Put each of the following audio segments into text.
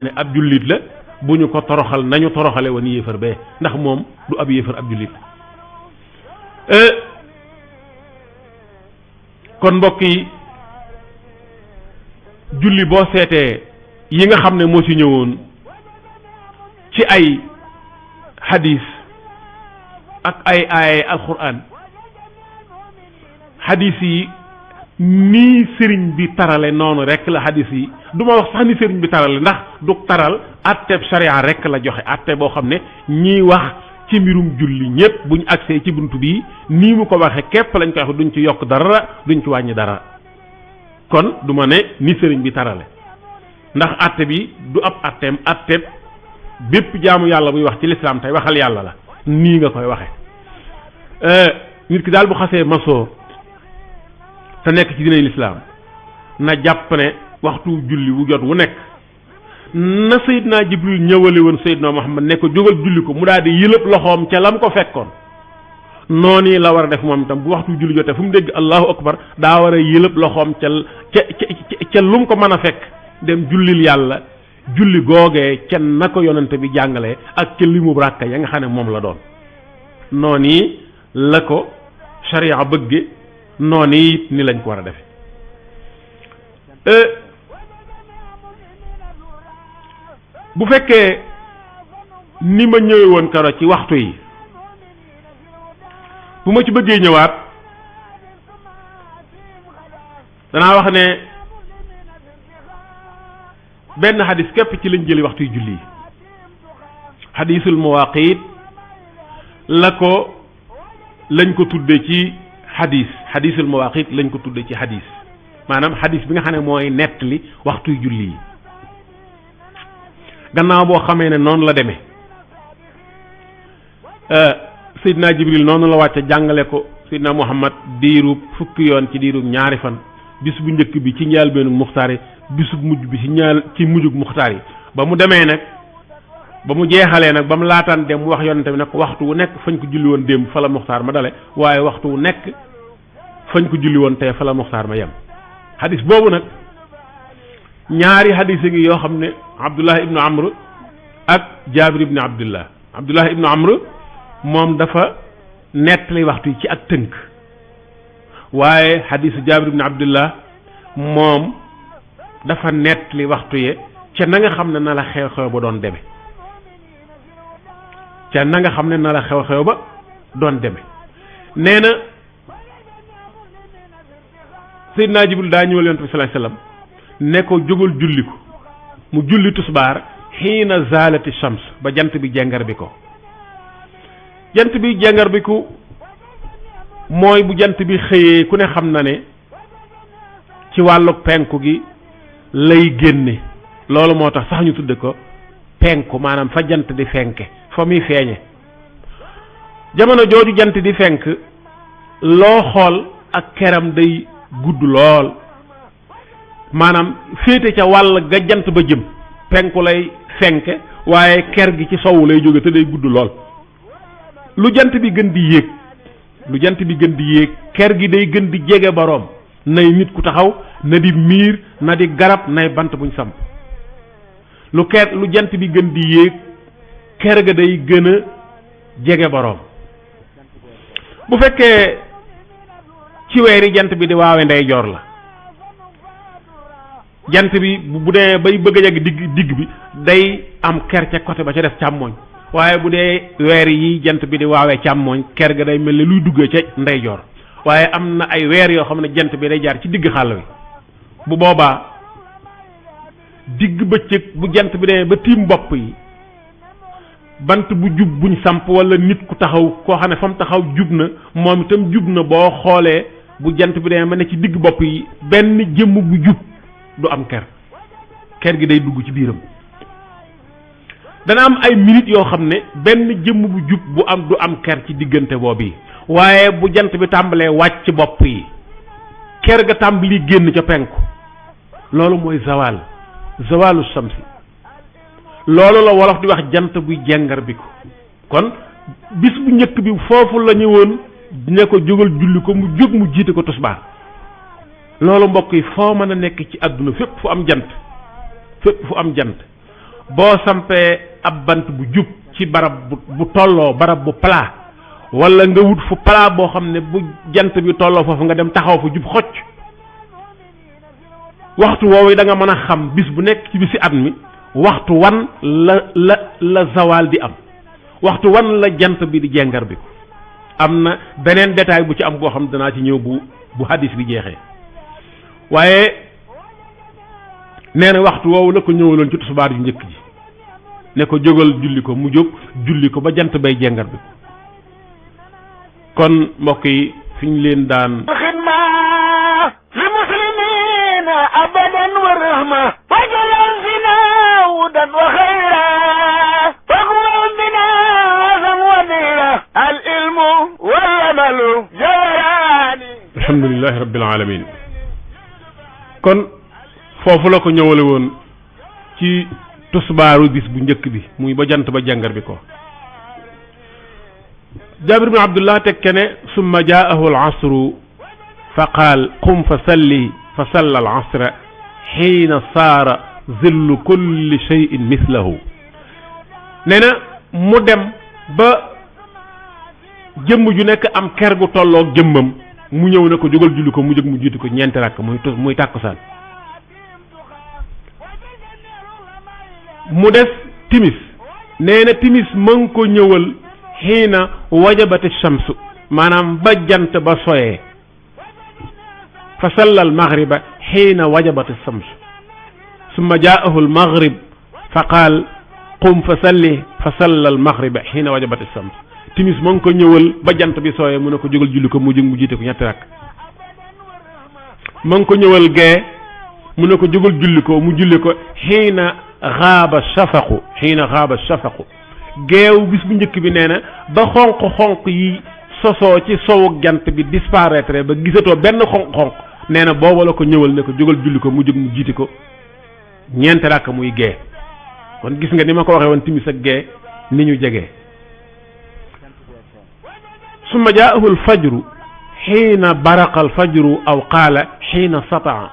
ne ab jullit la bu ñu ko toroxal nañu toroxale woon yéefar bee ndax moom du ab yéefar ab jullit kon mbokk yi julli boo seetee yi nga xam ne moo ci ñëwoon ci ay hadis ak ay aaye alquran hadis yi nii sëriñ bi tarale noonu rek la hadis yi du ma wax sax ni sëriñ bi tarale ndax du taral atteb sharia rek la joxe atte boo xam ne ñiy wax ci mbirum julli ñépp buñ agsee ci buntu bi nii mu ko waxe képp lañ koy wax duñ ci yokk dara duñ ci wàññi dara kon du ma ne ni sëriñ bi tarale ndax atte bi du ab atteem atteb bépp jaamu yàlla buy wax ci lislaam tey waxal yàlla la nii nga koy waxe nit ki daal bu xasee masoo te nekk ci diiney lislaam na jàpp ne waxtu julli wu jot wu nekk na Seydina Jibril ñëwale woon Seydina Muhammad ne ko jógal julli ko mu daal di yëlëb loxoom ca lam ko fekkoon noonu la war a def moom itam bu waxtu julli jotee fu mu dégg allahu akbar daa war a yëlëb loxoom ca lu mu ko mën a fekk dem jullil yàlla julli googee ca na ko yonante bi jàngalee ak ca limu ràkka ya nga xam ne moom la doon noonu la ko sharia bëgge noonu it ni lañ ko war a defe bu fekkee ni ma ñëwee woon karo ci waxtu yi bu ma ci bëggee ñëwaat danaa wax ne benn xadis képp ci lañ jëli waxtu yu julli yi xadisul mawaqit la ko lañ ko tudde ci xadisul mawaqit lañ ko tudde ci xadis maanaam xadis bi nga xam ne mooy nettali waxtu yu julli yi gannaaw boo xamee ne noonu la demee Seydina Jibril noonu la wàcce jàngale ko Seydina Muhammad diirub fukki yoon ci diirub ñaari fan bis bu njëkk bi ci njëlbeenu muxtaar yi bisub mujj bi ci mujjug muxtaar yi ba mu demee nag ba mu jeexalee nag ba mu laataan dem mu wax yonente bi nag waxtu wu nekk fañ ko julli woon démb fa la muxtaar ma dale waaye waxtu wu nekk fañ ko julli woon tey fa la muxtaar ma yem xadis boobu nag ñaari xadis yi yoo xam ne Abdullah ibnu Amr ak Jaabir ibnu Abdullah ibnu Amr moom dafa nettali waxtu yi ci ak tënk waaye xadisu Jaabir ibnu Abdullah moom dafa nettali waxtu ye ca na nga xam ne na la xew-xew ba doon deme ca na nga xam ne na la xew-xew ba doon deme nee na Seydina Jibril daa ñëwal yonent bi sallallahu alayhi wasallam ne ko jógal julli ko mu julli tusbaar xiina zaalati shams ba jant bi jengar bi ko jant bi jengar bi ko mooy bu jant bi xëyee ku ne xam na ne ci wàllu penku gi lay génne loolu moo tax sax ñu tudde ko penku maanaam fa jant di fenke fa muy feeñe jamono jooju jant di fenk loo xool ak keram day gudd lool maanaam féete ca wàll ga jant ba jëm penku lay fenke waaye ker gi ci sowu lay jóge te day gudd lool lu jant bi gën di yéeg ker gi day gën di jege boroom nay nit ku taxaw na di miir na di garab nay bant buñ samp lu jant bi gën di yéeg ker ga day gën a jege boroom bu fekkee ci weeri jant bi di waawe ndeyjoor la jant bi bu dee bay bëgg a yegg digg bi day am ker ca côté ba ca def càmmooñ waaye bu dee weer yi jant bi di waawee càmmooñ ker ga day mel ne luy duggee ca ndeyjoor waaye am na ay weer yoo xam ne jant bi day jaar ci digg xàll wi bu boobaa digg bëccëg bu jant bi demee ba tiim bopp yi bant bu jub buñ samp wala nit ku taxaw koo xam ne fa mu taxaw jub na moom itam jub na boo xoolee bu jant bi demee ba ne ci digg bopp yi benn jëmm bu jub du am ker gi day dugg ci biiram dana am ay minutes yoo xam ne benn jëmm bu jub du am ker ci diggante boobu yi waaye bu jant bi tàmbalee wàcc bopp yi ker ga tàmbali génn ca penku loolu mooy zawalu samsi loolu la wolof di wax jant buy jengar bi ko kon bis bu njëkk bi foofu la ñëwoon ne ko jógal julli ko mu jóg mu jiite ko tusbaar loolu mbokk yi foo mën a nekk ci àdduna fépp fu am jant boo sampee ab bant bu jub ci barab bu tolloo barab bu plat wala nga wut fu plat boo xam ne bu jant bi tolloo foofu nga dem taxaw fu jub xocc waxtu woowu da nga mën a xam bis bu nekk ci bisi at mi waxtu wan la zawal di am waxtu wan la jant bi di jengar bi am na beneen détail bu ci am boo xam danaa ci ñëw bu hadis bi jeexee waaye nee na waxtu woowu la ko ñëwaloon ci tusubaar yu njëkk ji ne ko jógal julli ko mu jóg julli ko ba jant bay jengar bi kon mbokk yi fi ñu leen daan xidma li muslimina abadan wa rahma wajalan fina wudan wa xayra faqwam bina wasan wa nira al ilmu wal amalu jawrani alhamdulillahi rabbil alamin kon foofu la ko ñëwale woon ci tusbaaru bis bu njëkk bi muy ba jant ba jàngar bi ko Jaabir bin Abdullah tekke ne summa jaahu al asru fa qaal qum fa salli fa salla al asra xiina saara zillu kulli cheyin mislahu nee na mu dem ba jëmm ju nekk am ker gu tolloog jëmmam mu ñëw ne ko jógal julli ko mu jóg mu jiitu ko ñeenti rakk muy tàkkusaan mu des timis nee na timis ma ngi ko ñëwal xiina wajabati shamsu maanaam ba jant ba soyee fa salla al maghriba xiina wajabati shamsu summa jaahu al maghrib fa qaal qum fa salli fa salla al maghriba xiina wajabati shamsu timis ma ngi ko ñëwal ba jant bi soyee mu ne ko jógal julli ko mu jóg mu jiite ko ñetti rakk ma ngi ko ñëwal gee mu ne ko jógal julli ko mu julli ko xiina xaaba shafaqu geew bis bu njëkk bi nee na ba xonq yi sosoo ci sowu jant bi disparaître ba gisatoo benn xonq nee na booba la ko ñëwal ne ko jógal julli ko mu jóg mu jiiti ko ñeenti rakk muy gee kon gis nga ni ma ko waxee woon timis ak gee ni ñu jegee summa jaahu al fajru xiina baraqa al fajru aw qaala xiina sataa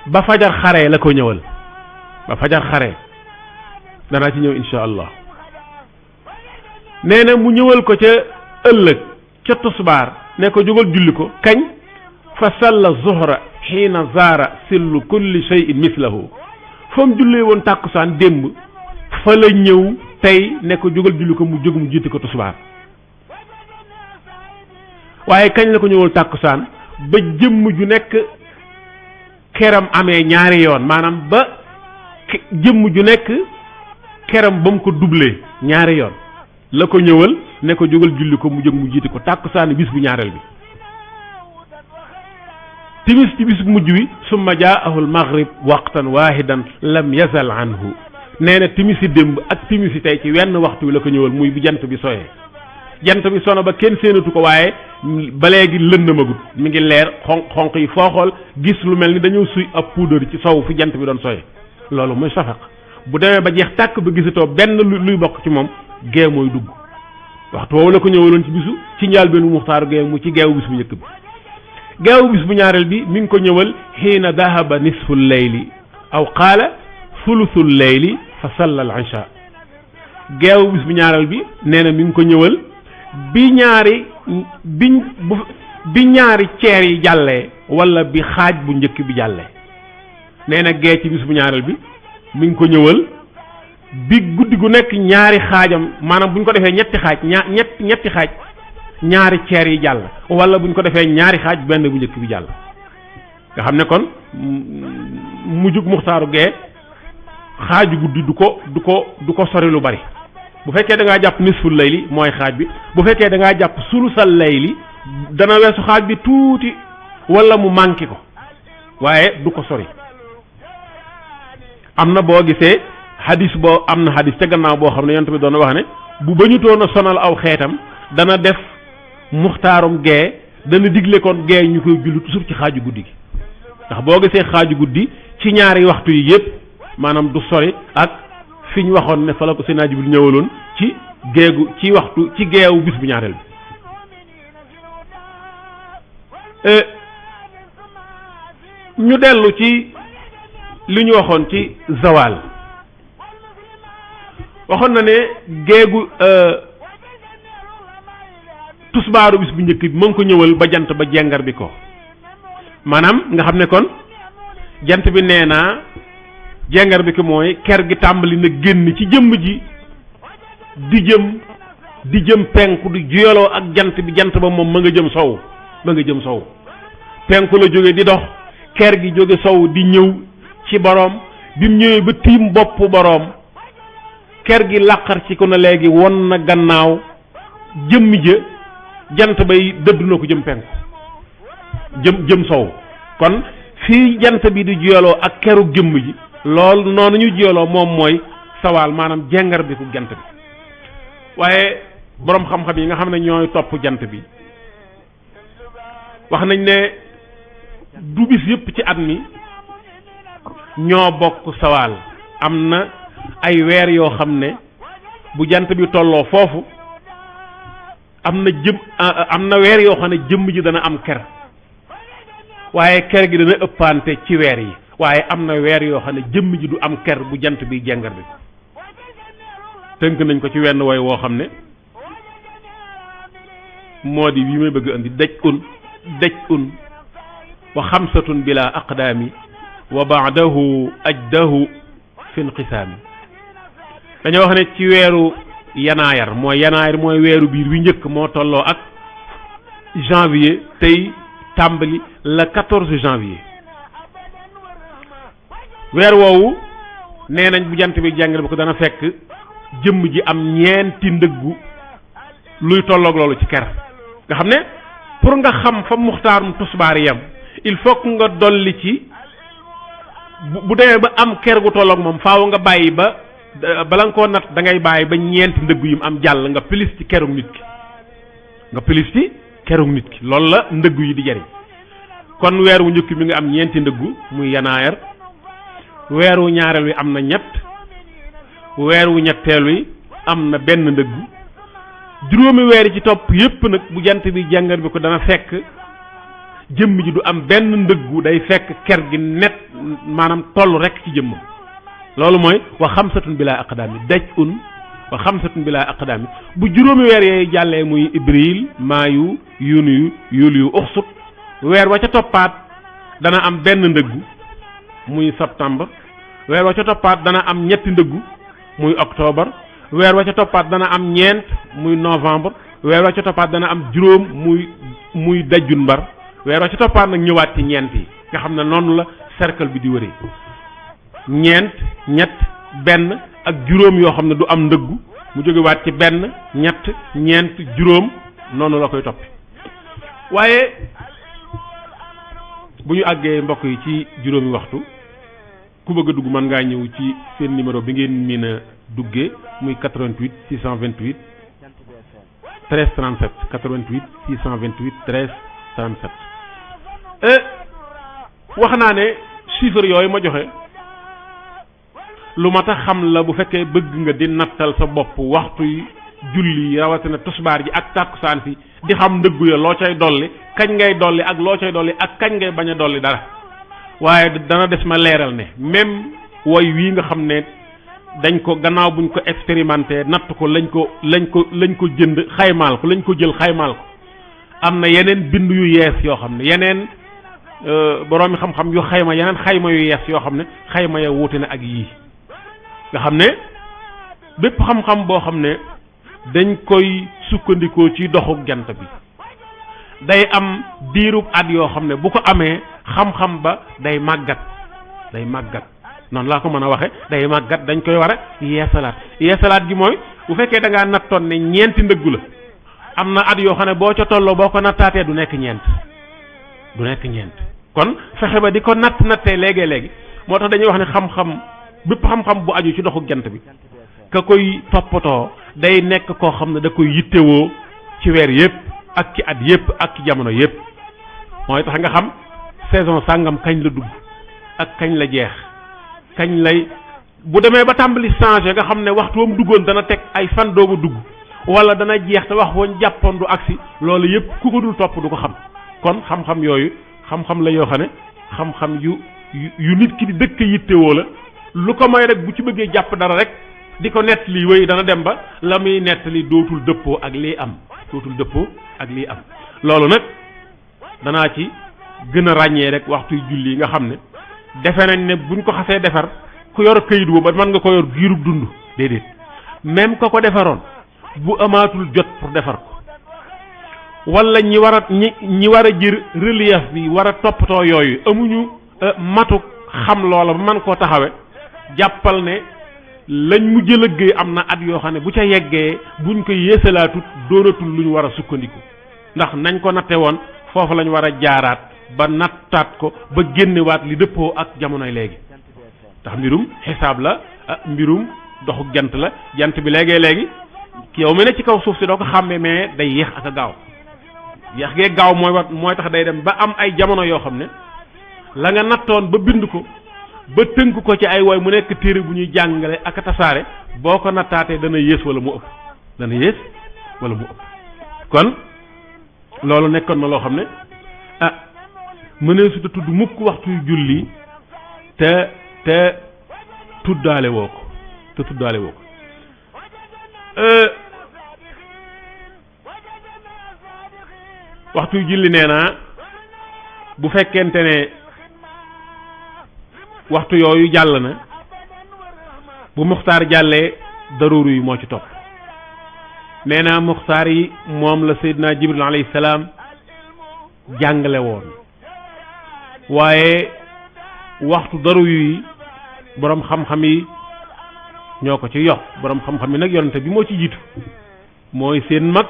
ba fajar xaree la ko ñëwal ba fajar xaree danaa ci ñëw insha allah nee na mu ñëwal ko ca ëllëg ca tusbaar ne ko jógal julli ko kañ fa salla zuhra xiina zaara sillu kulli shay'in mislahu fa mu jullee woon tàkkusaan démb fa la ñëw tey ne ko jógal julli ko mu jóg mu jiite ko tusbaar waaye kañ la ko ñëwal tàkkusaan ba jëmm ju nekk keram amee ñaari yoon maanaam ba jëmm ju nekk keram ba mu ko doublé ñaari yoon la ko ñëwal ne ko jógal julli ko mu jóg mu jiite ko tàkkusaani bis bu ñaareel bi timis ci bis bu mujj wi summa jaahu al maghrib waqtan waahidan lam yazal anhu nee na timisi démb ak timisi tey ci wenn waxtu wi la ko ñëwal muy bu jant bi soyee jant bi sono ba kenn séenatu ko waaye ba léegi lëndamagut mi ngi leer xonq yi foo xool gis lu mel ni dañoo suy ab poudre ci sow fi jant bi doon soyee loolu mooy safaq bu demee ba jeex tàkk ba gisatoo benn luy bokk ci moom gee mooy dugg waxtu woowu la ko ñëwaloon ci bisu ci njaal benn muxtaaru gee mu ci geewu bis bu njëkk bi geewu bis bu ñaareel bi mi ngi ko ñëwal xiina dahaba nisfu leyli aw qaala thuluthu leyli fa salla al isha geewu bis bu ñaareel bi nee na mi ngi ko ñëwal bi ñaari ceer yi jàllee wala bi xaaj bu njëkk bi jàllee nee na gee ci bis bu ñaareel bi mi ngi ko ñëwal bi guddi gu nekk ñaari xaajam maanaam bu ñu ko defee ñetti xaaj ñetti xaaj ñaari ceer yi jàll wala bu ñu ko defee ñaari xaaj benn bu njëkk bi jàll nga xam ne kon mujjug muxtaaru gee xaaju guddi du ko sori lu bari bu fekkee da ngaa jàpp nisful layli mooy xaaj bi bu fekkee da ngaa jàpp sulusal layli dana weesu xaaj bi tuuti wala mu manqué ko waaye du ko sori am na boo gisee hadis boo am na hadis ca gannaaw boo xam ne yonent bi doon wax ne bu bañutoon a sonal aw xeetam dana def muxtaarum gee dana digle kon gee ñu koy julli toujours ci xaaju guddi gi ndax boo gisee xaaju guddi ci ñaari waxtu yi yëpp maanaam du sori ak fi ñu waxoon ne fa la ko Seydina Jibril ñëwaloon ci géegu ci waxtu ci geewu bis bu ñaareel bi ñu dellu ci li ñu waxoon ci zawal waxoon na ne géegu tusbaaru bis bu njëkk bi mu ngi ko ñëwal ba jant ba jengar bi ko maanaam nga xam ne kon jant bi nee naa jengar bi ko mooy ker gi tàmbali na génn ci jëmm ji di jëm penku di juyaloo ak jant bi jant ba moom ma nga jëm sow penku la jóge di dox ker gi jóge sow di ñëw ci boroom bi mu ñëwee ba tiim boppu boroom ker gi làqar ci ko na léegi won na gannaaw jëmm ja jant bay dëdd na ko jëm penku jëm sow kon fii jant bi di juyaloo ak keru jëmm ji loolu noonu ñu juyaloo moom mooy sawaal maanaam jengar bi ku jant bi waaye boroom xam-xam yi nga xam ne ñooy topp jant bi wax nañ ne du bis yëpp ci at mi ñoo bokk sawaal am na ay weer yoo xam ne bu jant bi tolloo foofu am na weer yoo xam ne jëmm ji dana am ker waaye ker gi dana ëppante ci weer yi waaye am na weer yoo xam ne jëmm ji du am ker bu jant bi jengar bi tënk nañ ko ci wenn woy woo xam ne moo di bii may bëgg andi daj un wa xamsatun bila aqdaami wa baadahu ajdahu fi inqisaami dañoo wax ne ci weeru yanaayar mooy weeru biir wi njëkk moo tolloo ak janvier tey tàmbali le 14 janvier weer woowu nee nañ bu jant bi jàngal bi ko dana fekk jëmm ji am ñeenti ndëggu luy tolloog loolu ci ker nga xam ne pour nga xam fa muxtaarum tusbaar yam il faut que nga dolli ci bu demee ba am ker gu tolloog moom faaw nga bàyyi ba bala nga koo nat da ngay bàyyi ba ñeenti ndëggu yi mu am jàll nga pilis ci kerug nit ki loolu la ndëggu yi di jariñ kon weer wu njëkk mi nga am ñeenti ndëggu muy yanaayar weer wu ñaareel wi am na ñett weer wu ñetteel wi am na benn ndëggu juróomi weer yi ci topp yépp nag bu jant bi jàngar bi ko dana fekk jëmm ji du am benn ndëggu day fekk ker gi net maanaam toll rekk ci jëmmam loolu mooy wa xamsatun bila aqdaami daj un wa xamsatun bila aqdaami bu juróomi weer yooyu jàllee muy ibril maayu yuniyu yuliyu uxsut weer wa ca toppaat dana am benn ndëggu muy septembre weer wa ca toppaat dana am ñetti ndëggu muy octobre weer wa ca toppaat dana am ñeent muy novembre weer wa ca toppaat dana am juróom muy dajjun mbar weer wa ca toppaat nag ñëwaat ci ñeent yi nga xam ne noonu la cercle bi di wëree ñeent ñett benn ak juróom yoo xam ne du am ndëggu mu jógewaat ci benn ñett ñeent juróom noonu la koy toppi waaye bu ñu àggee mbokk yi ci juróomi waxtu ku bëgg a dugg mën ngaa ñëw ci seen numéro bi ngeen mën a duggee muy 88 628 13 37 88 628 13 37 wax naa ne chiffre yooyu ma joxe lu ma tax xam la bu fekkee bëgg nga di nattal sa bopp waxtu yi julli rawatina tusbaar ji ak tàkkusaan si di xam ndëggu ya loo cay dolli kañ ngay dolli ak loo cay dolli ak kañ ngay bañ a dolli dara waaye dana des ma leeral ne même woy wii nga xam ne dañ ko gannaaw buñ ko expérimenté natt ko lañ ko jënd xaymaal ko lañ ko jël xaymaal ko am na yeneen bind yu yees yoo xam ne yeneen boroomi xam-xam yu xayma yeneen xayma yu yees yoo xam ne xayma ya wuute na ak yii nga xam ne bépp xam-xam boo xam ne dañ koy sukkandikoo ci doxu jant bi day am diirub at yoo xam ne bu ko amee xam-xam ba day màggat noonu laa ko mën a waxe day màggat dañ koy war a yeesalaat gi mooy bu fekkee da ngaa nattoon ne ñeenti ndëggu la am na at yoo xam ne boo ca tolloo boo ko nattaatee du nekk ñeent kon fexe ba di ko nattee léegi moo tax dañuy wax ne xam-xam bépp xam-xam bu aju ci doxu jant bi ka koy toppatoo day nekk koo xam ne da koy yittewoo ci weer yépp ak ci at yépp ak ci jamono yépp mooy tax nga xam saison sàngam kañ la dugg ak kañ la jeex kañ lay bu demee ba tàmbali changé nga xam ne waxtu wam duggoon dana teg ay fan doogu dugg wala dana jeex te wax woon jàppoon du agsi loolu yépp ku ko dul topp du ko xam kon xam-xam yooyu xam-xam la yoo xam ne xam-xam yu nit ki di dëkk yittewoo la lu ko may rek bu ci bëggee jàpp dara rek di ko nettali wéy dana dem ba la muy nettali dootul dëppoo ak lii am loolu nag danaa ci gën a ràññee rek waxtuy julli yi nga xam ne defe nañ ne buñ ko xasee defar ku yor këyit wu ba mën nga ko yor giirub dund déedéet même ko defaroon bu amaatul jot pour defar ko wala ñi war a jër relief bi war a toppatoo yooyu amuñu matuk xam loola ba mën koo taxawe jàppal ne lañ mujj liggéey am na at yoo xam ne bu ca yeggee buñ ko yeesalaatut doonatul lu ñu war a sukkandiku ndax nañ ko natte woon foofu lañ war a jaaraat ba nattaat ko ba génnewaat li dëppoo ak jamonoy léegi ndax mbirum xisaab la mbirum doxu jant la jant bi léegi yow mi ne ci kaw suuf si doo ko xàmmee mais day yéex ak a gaaw yéex gee gaaw mooy tax day dem ba am ay jamono yoo xam ne la nga nattoon ba bind ko ba tënk ko ci ay woy mu nekk téere bu ñuy jàngale ak a tasaare boo ko nattaatee dana yées wala mu ëpp kon loolu nekkoon na loo xam ne mënee su ta tudd mukk waxtu julli te tuddaale woo ko waxtu julli nee naa bu fekkente ne waxtu yooyu jàll na bu muxtaar jàllee daruri yi moo ci topp nee naa muxtaar yi moom la Seydina Jibril alayhi salaam jàngale woon waaye waxtu daruri yi boroom xam-xam yi ñoo ko ci yokk boroom xam-xam yi nag yonente bi moo ci jiitu mooy seen mag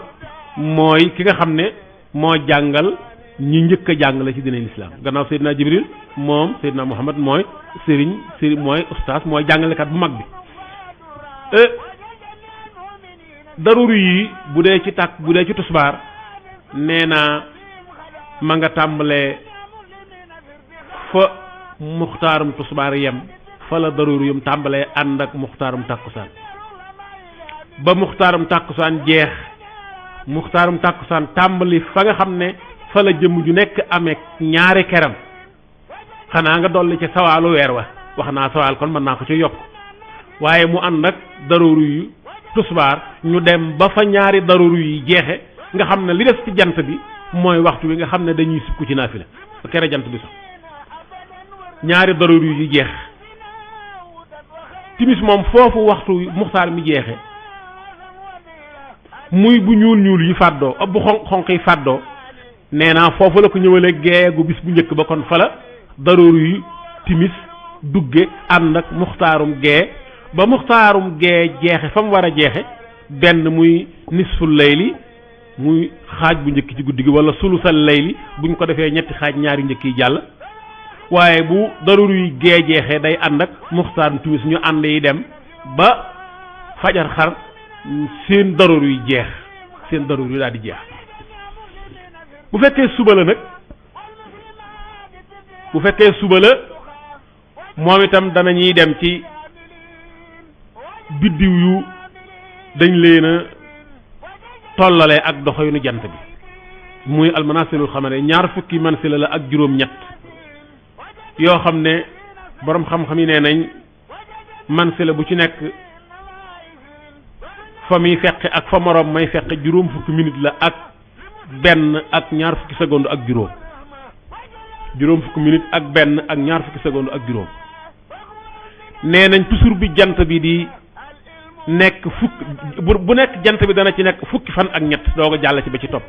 mooy ki nga xam ne moo jàngal ñi njëkk a jàngale ci diine lislaam gannaaw Seydina Jibril moom Seydina Muhammad mooy sëriñ mooy ustaas mooy jàngalekat bu mag bi daruri yi bu dee ci tusbaar nee naa ma nga tàmbalee fa muxtaarum tusbaar yem fa la daruri yum tàmbalee ànd ak muxtaarum tàkkusaan ba muxtaarum tàkkusaan jeex muxtaarum tàkkusaan tàmbali fa nga xam ne fa la jëmm ju nekk amee ñaari keram xanaa nga dolli ci sawaalu weer wax naa sawaal kon mën naa ko ci yokk waaye mu ànd ak daruri yu tusbaar ñu dem ba fa ñaari daruri yi jeexe nga xam ne li des ci jant bi mooy waxtu wi nga xam ne dañuy sukku ci naafila ba kere jant bi sax ñaari daruri yi jeex timis moom foofu waxtu muxtaar mi jeexe muy bu ñuul yi fàddoo ab bu xonq yi fàddoo nee naa foofu la ko ñëwalee geegu bis bu njëkk ba kon fa la daruri yu timis dugge ànd ak muxtaarum gee ba muxtaarum gee jeexe fa mu war a jeexe benn muy nisful layli muy xaaj bu njëkk ci guddi gi wala sulusal layli buñ ko defee ñetti xaaj ñaari njëkk yi jàll waaye bu daruri yu gee jeexee day ànd ak muxtaarum timis ñu ànd yi dem ba fajar xar seen daruri yu jeex seen daruri yu daal di jeex bu fekkee suba la moom itam danañuy dem ci biddiw yu dañ leen a tollale ak doxalinu jant bi muy almanasilul xamare ñaar fukki mansila la ak juróom-ñett yoo xam ne boroom xam-xam yi nee nañ mansila bu ci nekk fa muy feqe ak fa moroom may feqe juróom fukki minute la ak benn ak ñaar fukki seconde ak juróom fukki minute ak benn ak ñaar fukki seconde ak juróom nee nañ toujours bi jant bi di nekk bu nekk jant bi dana ci nekk fukki fan ak ñett doog a jàll ci ba ci topp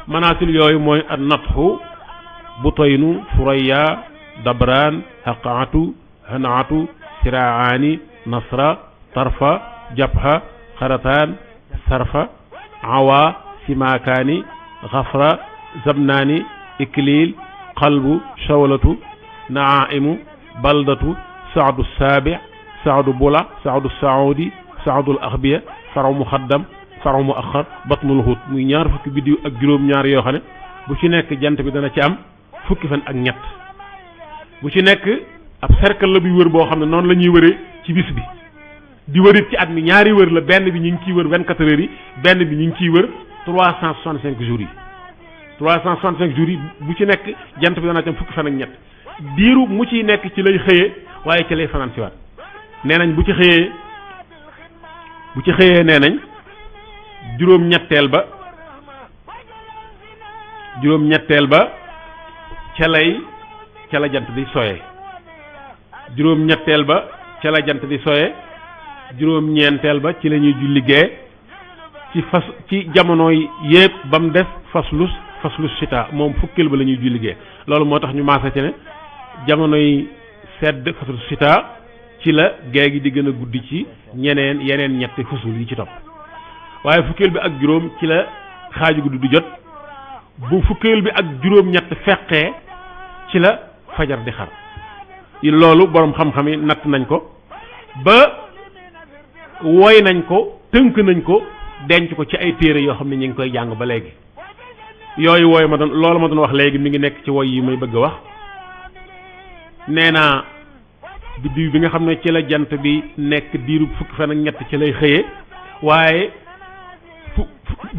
manaasil yooyu mooy an natxu butaynu furaya dabraan haqaatu hanaatu siraani nasra tarfa jabha xarataan sarfa awa simaakaani xafra zabnaani ikliil qalbu shawlatu naaimu baldatu saadu saabi saadu bula saadu saudi saadul axbiya faraw muxaddam faraw mu axar batnul xut muy ñaar fukki biddiw ak juróom-ñaar yoo xam ne bu ci nekk jant bi dana ci am fukki fan ak ñett bu ci nekk ab cercle la buy wër boo xam ne noonu la ñuy wëree ci bis bi di wërit ci at mi ñaari wër la benn bi ñu ngi ciy wër 24 heures yi benn bi ñu ngi ciy wër 365 jours yi 365 jours yi bu ci nekk jant bi dana ci am fukki fan ak ñett diiru mu ciy nekk ci lay xëyee waaye ci lay fanaan si waat nee nañ bu ci xëyee bu ci xëyee nee nañ juróom-ñetteel ba ca la jant di soye juróom-ñetteel ba ca la jant di soye juróom-ñeenteel ba ci la ñuy julli gee ci jamono yépp ba mu des faslus sita moom fukkeel ba la ñuy julli gee loolu moo tax ñu maasa ci ne jamonoy sedd faslus sita ci la gee gi di gën a guddi ci yeneen ñetti fusul yi ci topp waaye fukkeel bi ak juróom ci la xaaju guddi du jot bu fukkeel bi ak juróom-ñett feqee ci la fajar di xar loolu boroom xam-xam yi natt nañ ko ba woy nañ ko tënk nañ ko denc ko ci ay téere yoo xam ne ñu ngi koy jàng ba léegi yooyu loolu ma doon wax léegi mi ngi nekk ci woy yi may bëgg a wax nee naa biddiw bi nga xam ne ci la jant bi nekk diiru fukki fan ak ñett ci lay xëyee waaye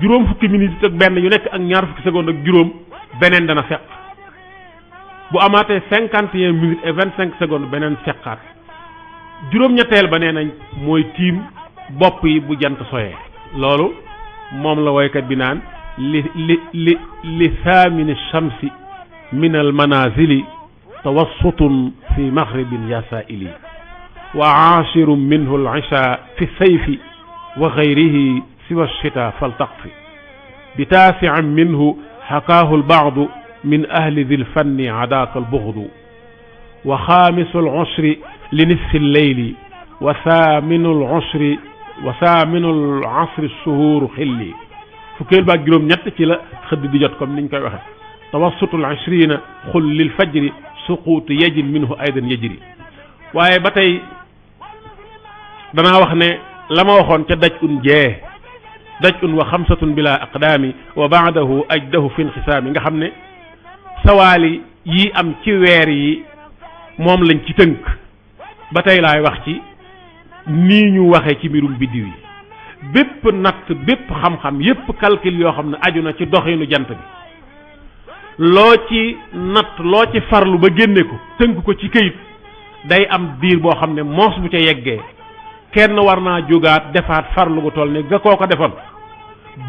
juróom fukki minute ak benn yu nekk ak ñaar fukki seconde ak juróom beneen dana feq bu amaatee 51 minutes et 25 secondes beneen feqaat juróom-ñetteel ba nee nañ mooy tiim bopp yi bu jant soyee loolu moom la woykat bi naan li thamini shamsi min al manazili tawassutun fi maghribin ya sa'ili wa aashirun minhu al isha fi sayfi wa ghayrihi siwa shita faltaqfi bi taasi'in minhu حكاه البعض من أهل ذي الفن عداك البغض وخامس العشر لنصف الليل وثامن العصر الشهور خلي فكيل باك جروم ñett ci la xëdd di jot comme niñ koy waxe توسط العشرين خل للفجر سقوط يجل منه أيضا يجري waaye ba tey danaa wax ne la ma waxoon ca daj un jee daj un wa xamsatun bila aqdaami wa baadahu ajdahu fi inxisaami nga xam ne sawaali yi am ci weer yi moom lañ ci tënk ba tey laay wax ci nii ñu waxee ci mbirum biddiw yi bépp natt bépp xam-xam yépp calcul yoo xam ne aju na ci doxinu jant bi loo ci natt loo ci farlu ba génne ko tënk ko ci këyit day am diir boo xam ne moos bu ca yeggee kenn war naa jógaat defaat farlu gu toll ne ga koo ko defoon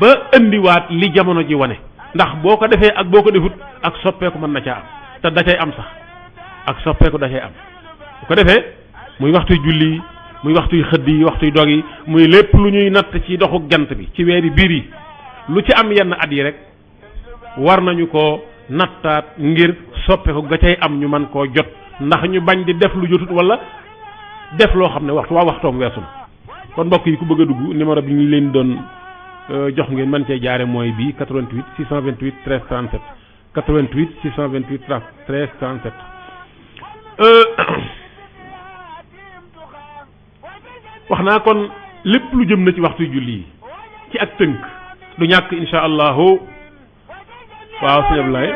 ba indiwaat li jamono ji wane ndax boo ko defee ak boo ko defut ak soppeeku mën na caa am te da cay am sax ak soppeeku da cay am bu ko defee muy waxtuy julli muy waxtuy xëdd yi waxtuy dog yi muy lépp lu ñuy natt ci doxu jant bi ci weeri biir yi lu ci am yenn at yi rek war nañu ko nattaat ngir soppeeku ga cay am ñu mën koo jot ndax ñu bañ di def lu jotut wala def loo xam ne waxtoom weesu na kon mbokk yi ku bëgg a dugg numéro bi ñu leen doon jox ngeen mën cee jaare mooy bii 88 628 13 37 88 628 13 37 wax naa kon lépp lu jëm na ci waxtu julli yi ci ak tënk du ñàkk insha allahu waaw sëñ Abdoulaye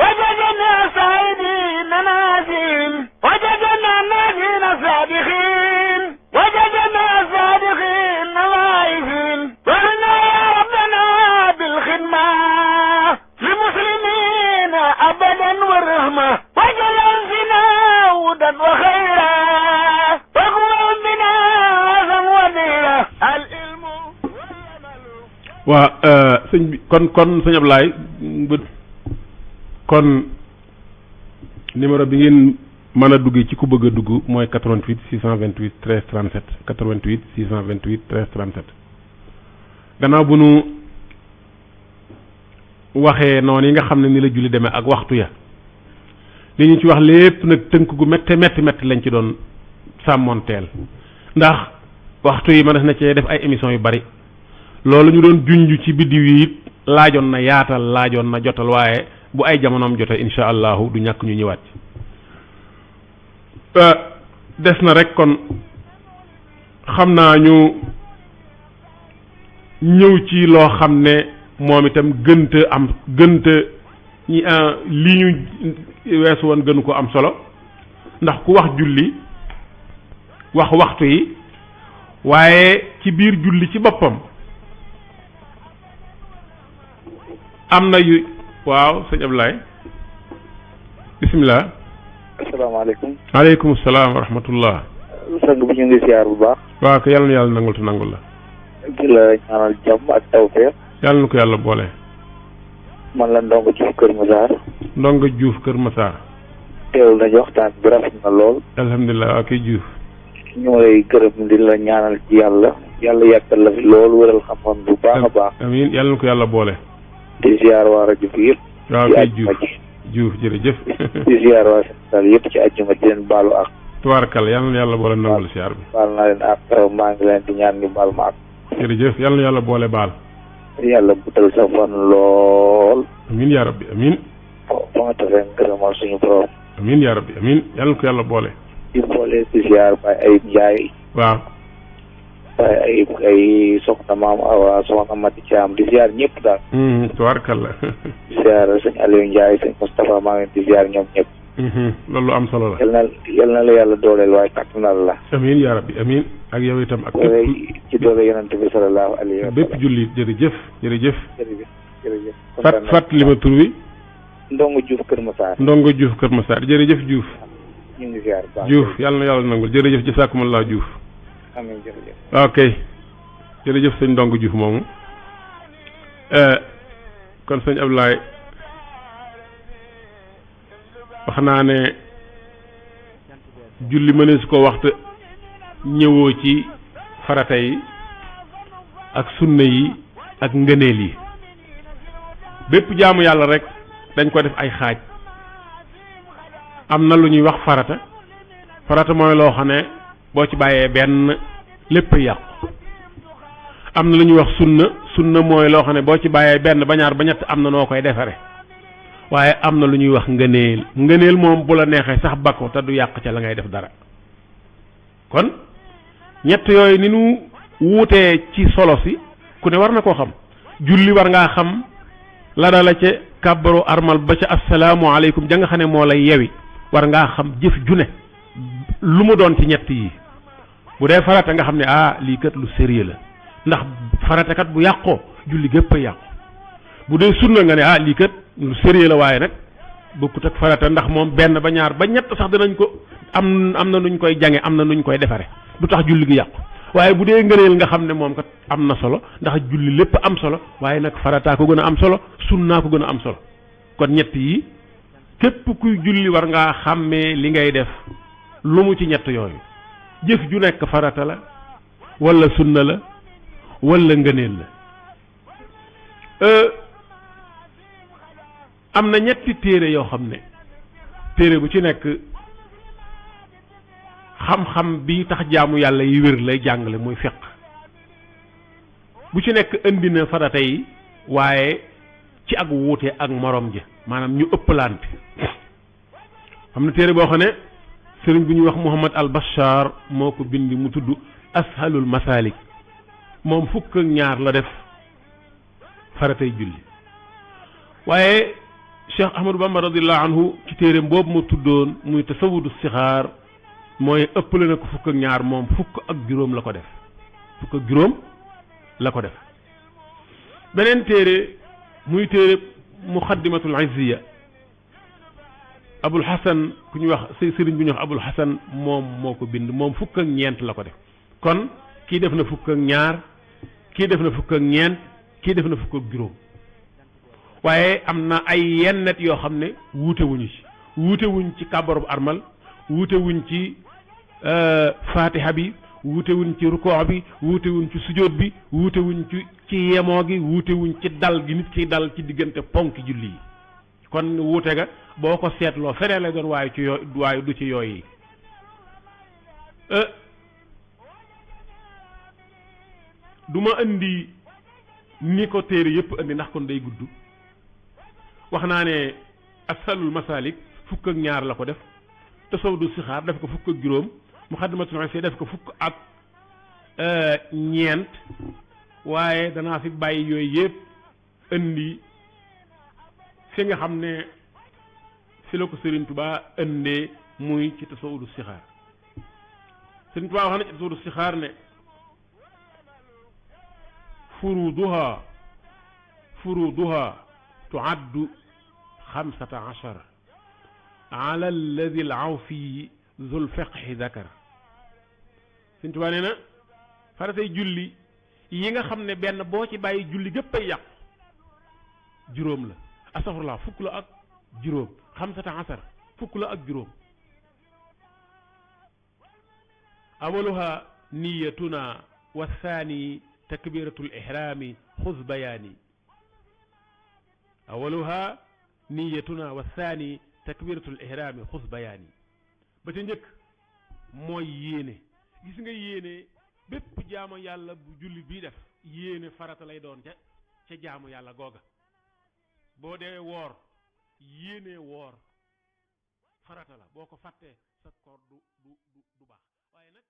وجدنا سعيدين نازين وجدنا نازين صادقين وجدنا صادقين نوايفين وقلنا يا ربنا بالخدمة للمسلمين أبدا والرحمة وجل فينا ودا وخيرا وقوم بنا وزم وديرا العلم sëñ bi kon sëñ Abdoulaye kon numéro bi ngeen mën a duggee ci ku bëgg a dugg mooy 88 628 13 37 88 628 13 37 gannaaw bu nu waxee noonu yi nga xam ne ni la julli demee ak waxtu ya li ñu ci wax lépp nag tënk gu métti lañ ci doon sàmmoonteel ndax waxtu yi mën na cee def ay émissions yu bari loolu ñu doon junj ci biddiw yi it laajoon na yaatal laajoon na jotal waaye bu ay jamonoom jotee insha allahu du ñàkk ñu ñëwaat des na rek kon xam naa ñu ñëw ci loo xam ne moom itam gënta lii ñu weesu woon gënu ko am solo ndax ku wax julli wax waxtu yi waaye ci biir julli ci boppam am na yu waaw sëñ Abdoulaye bisimilah. asalaamaaleykum. maaleykum salaam wa rahmatullah. sang bi ñu ngi siyaar bu baax. waaw ko yàlla na yàlla nangul te nangul la. di la ñaanal jàmm ak tawfeex. yàlla na ko yàlla boole. man la Ndongo Diouf Kër Massar. Ndongo Diouf Kër Massar. teewul nañu waxtaan bi rafet na lool. alhamdulilah waa kay Diouf. ñu lay gërëm di la ñaanal ci yàlla yàggal la fi lool wëral xam-xam bu baax a baax. amiin yàlla na ko yàlla boole. di ziar waa rajo bi yëpp. waaw kay Diouf jërëjëf. di ziar waa Sénégal yëpp ci àjjuma di leen baalu ak. tubaarkal yàlla na yàlla boole nangul siyaar bi. baal naa leen ak maa ngi leen di ñaan ñu baal ma ak. jërëjëf yàlla na yàlla boole baal. yàlla butal sa fan lool. amiin yaa rabbi amiin. ba nga tafee ngërëmal suñu borom. amiin yaa rabbi amiin yàlla na ko yàlla boole. di boole si ziar Baye Ayib Ndiaye. waaw. Baye Ayib ay soxna maam Awa soxna Mati Thiam di ziar ñëpp daal. tubaarkal la. di ziar sëñ Aliou Ndiaye sëñ Moustapha maa ngi leen di ziar ñoom ñëpp. loolu am solo la. yal na la yàlla dooleel waaye kàttanal la. amiin yaa rabbi amiin ak yow itam ak bépp ci doole yonent bi sallallahu alayhi wa sallam. bépp jullit jërëjëf. jërëjëf. fat li ma tur wi. Ndongo Diouf Kër Massar. Ndongo Diouf Kër Massar jërëjëf Diouf. ñu ngi ziar baax Diouf yàlla na yàlla nangul jërëjëf jasaakumullah Diouf. amiin jërëjëf. ok jërëjëf sëñ Ndongo Diouf moomu. kon sëñ Abdoulaye wax naa ne julli mënees ko waxtu ñëwoo ci farata yi ak sunna yi ak ngëneel yi bépp jaamu yàlla rek dañ ko def ay xaaj am na lu ñuy wax farata mooy loo xam ne boo ci bàyyee benn lépp yàqu am na lu ñuy wax sunna mooy loo xam ne boo ci bàyyee benn ba ñaar ba ñett am na noo koy defare waaye am na lu ñuy wax ngëneel moom bu la neexee sax bakko te du yàq ca la ngay def dara kon ñett yooyu ni nu wuutee ci solo si ku ne war na koo xam julli war ngaa xam la dala ca kàbbaru armal ba ca assalaamu aleykum ja nga xam ne moo lay yewi war ngaa xam jëf ju ne lu mu doon ci ñett yi bu dee farata nga xam ne lii kat lu sérieux la ndax farata kat bu yàqoo julli gépp a yàqu bu dee sunna nga ne lii kat lu sérieux la waaye nag bokkut ak farata ndax moom benn ba ñaar ba ñett sax dinañ ko am na nuñ koy jange am na nuñ koy defare du tax julli gi yàqu waaye bu dee ngëneel nga xam ne moom kat am na solo ndax julli lépp am solo waaye nag farataa ko gën a am solo sunnaa ko gën a am solo kon ñett yi képp kuy julli war ngaa xàmmee li ngay def lu mu ci ñett yooyu jëf ju nekk farata la wala sunna la wala ngëneel la am na ñetti téere yoo xam ne téere bu ci nekk xam-xam bi tax jaamu yàlla yi wér lay jàngale muy fiq bu ci nekk indi na farata yi waaye ci ak wuute ak morom ji maanaam ñu ëppalante xam na téere boo xam ne sëriñ bu ñuy wax Muhammad al Bashar moo ko bind mu tudd ashalul masalik moom fukk ak ñaar la def faratay julli waaye Cheikh Ahmadou Bamba radiallahu anhu ci téereem boobu mu tuddoon muy tasawudu sixaar mooy ëppale na ko fukk ak ñaar moom fukk ak juróom la ko def fukk ak juróom la ko def beneen téere muy téere muqaddimatul izziya abul hasan ku ñuy wax sëriñ bu ñuy wax abul hasan moom moo ko bind moom fukk ak ñeent la ko def kon kii def na fukk ak ñaar kii def na fukk ak ñeent kii def na fukk ak juróom waaye am na ay yennet yoo xam ne wuute wuñu ci wuute wuñ ci kàbbarub armal wuute wuñ ci fatiha bi wuute wuñ ci rukoo bi wuute wuñ ci sujóot bi wuute wuñ ci yemoo gi wuute wuñ ci dal gi nit ki dal ci diggante ponki julli yi kon wuute ga boo ko seetloo feneen lay doon waaye ci yooyu waaye du ci yooyu du ma indi ni ko téere yëpp indi ndax kon day gudd wax naa ne asalul masalik fukk ak ñaar la ko def tasawudu sixaar def ko fukk ak juróom muqaddimatul izziya def ko fukk ak ñeent waaye danaa fi bàyyi yooyu yëpp indi fi nga xam ne fi la ko Sëriñ Tuubaa indee muy ci tasawudu sixaar Sëriñ Tuubaa wax na ci tasawudu sixaar ne furuduha tuaddu 15 ala alladi al awfi zul fiqhi dakar Sëriñ Tuubaa nee na faratay julli yi nga xam ne benn boo ci bàyyi julli gépp ay yàqu juróom la astafurlah fukk la ak juróom xamsata asar fukk la ak juróom awaluha niyatuna wa thani takbiratul ihrami xuz bayaani awaluha niyatuna wa thani takbiratul ihrami xuz bayaani ba ca njëkk mooy yéene gis nga yéene bépp jaamu yàlla bu julli bii def yéene farata lay doon ca jaamu yàlla googa boo dee woor yéene woor farata la boo ko fàttee sa koor du baax waaye nag